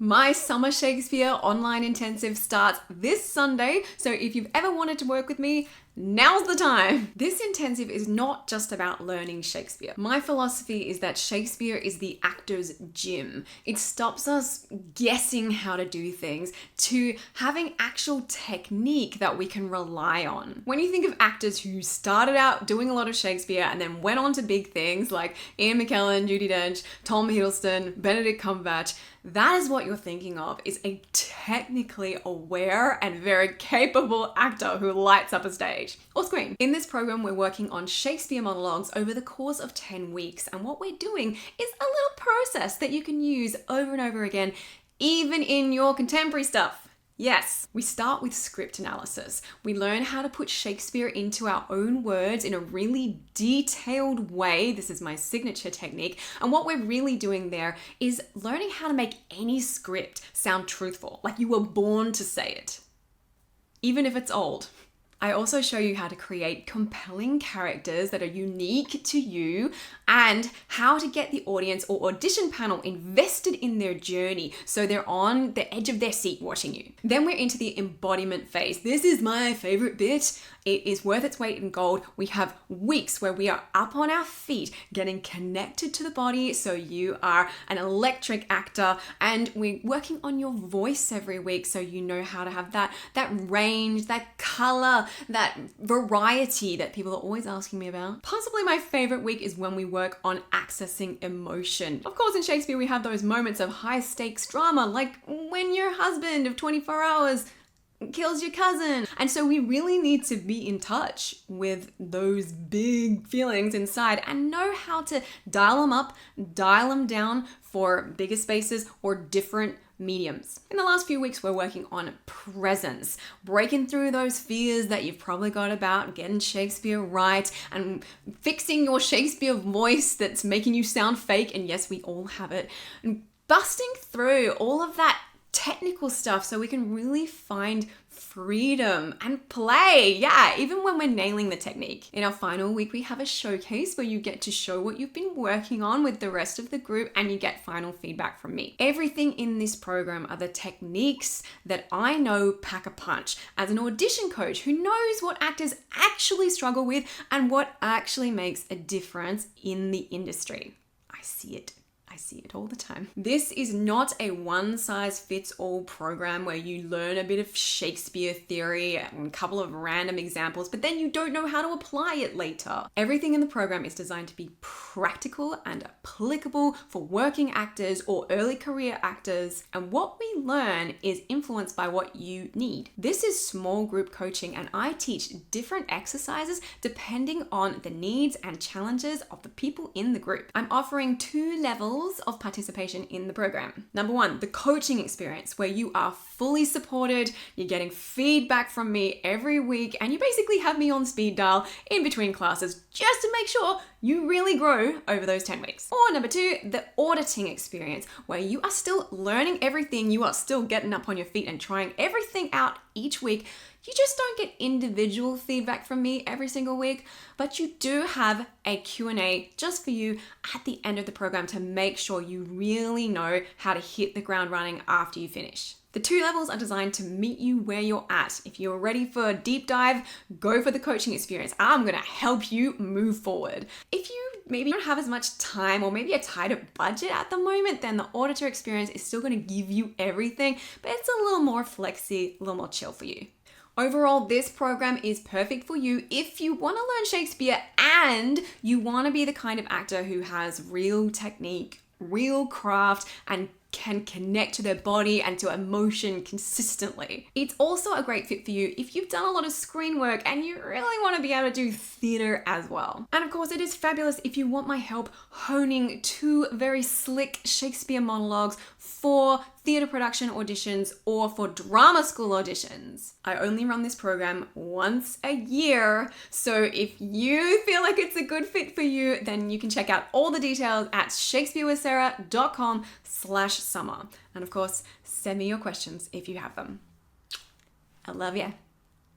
My Summer Shakespeare online intensive starts this Sunday, so if you've ever wanted to work with me, now's the time. This intensive is not just about learning Shakespeare. My philosophy is that Shakespeare is the actor's gym. It stops us guessing how to do things to having actual technique that we can rely on. When you think of actors who started out doing a lot of Shakespeare and then went on to big things like Ian McKellen, Judi Dench, Tom Hiddleston, Benedict Cumberbatch, that is what you're thinking of, is a technically aware and very capable actor who lights up a stage or screen. In this program, we're working on Shakespeare monologues over the course of 10 weeks. And what we're doing is a little process that you can use over and over again, even in your contemporary stuff. Yes, we start with script analysis. We learn how to put Shakespeare into our own words in a really detailed way. This is my signature technique. And what we're really doing there is learning how to make any script sound truthful, like you were born to say it, even if it's old. I also show you how to create compelling characters that are unique to you and how to get the audience or audition panel invested in their journey so they're on the edge of their seat watching you. Then we're into the embodiment phase. This is my favorite bit. It is worth its weight in gold. We have weeks where we are up on our feet, getting connected to the body so you are an electric actor, and we're working on your voice every week so you know how to have that range, that color, that variety that people are always asking me about. Possibly my favorite week is when we work on accessing emotion. Of course, in Shakespeare, we have those moments of high stakes drama, like when your husband of 24 hours kills your cousin. And so we really need to be in touch with those big feelings inside and know how to dial them up, dial them down for bigger spaces or different mediums. In the last few weeks, we're working on presence, breaking through those fears that you've probably got about getting Shakespeare right and fixing your Shakespeare voice that's making you sound fake. And yes, we all have it. And busting through all of that technical stuff so we can really find freedom and play. Yeah, even when we're nailing the technique. In our final week, we have a showcase where you get to show what you've been working on with the rest of the group and you get final feedback from me. Everything in this program are the techniques that I know pack a punch as an audition coach who knows what actors actually struggle with and what actually makes a difference in the industry. I see it all the time. This is not a one-size-fits-all program where you learn a bit of Shakespeare theory and a couple of random examples, but then you don't know how to apply it later. Everything in the program is designed to be practical and applicable for working actors or early career actors, and what we learn is influenced by what you need. This is small group coaching, and I teach different exercises depending on the needs and challenges of the people in the group. I'm offering 2 levels of participation in the program. Number 1, the coaching experience, where you are fully supported, you're getting feedback from me every week, and you basically have me on speed dial in between classes just to make sure you really grow over those 10 weeks. Or number 2, the auditing experience, where you are still learning everything, you are still getting up on your feet and trying everything out each week. You just don't get individual feedback from me every single week, but you do have a Q&A just for you at the end of the program to make sure you really know how to hit the ground running after you finish. The 2 levels are designed to meet you where you're at. If you're ready for a deep dive, go for the coaching experience. I'm gonna help you move forward. If you maybe don't have as much time or maybe a tighter budget at the moment, then the auditor experience is still gonna give you everything, but it's a little more flexy, a little more chill for you. Overall, this program is perfect for you if you want to learn Shakespeare and you want to be the kind of actor who has real technique, real craft, and can connect to their body and to emotion consistently. It's also a great fit for you if you've done a lot of screen work and you really want to be able to do theatre as well. And of course, it is fabulous if you want my help honing 2 very slick Shakespeare monologues for theatre production auditions or for drama school auditions. I only run this program once a year, so if you feel like it's a good fit for you, then you can check out all the details at shakespearewithsarah.com/summer. And of course, send me your questions if you have them. I love ya.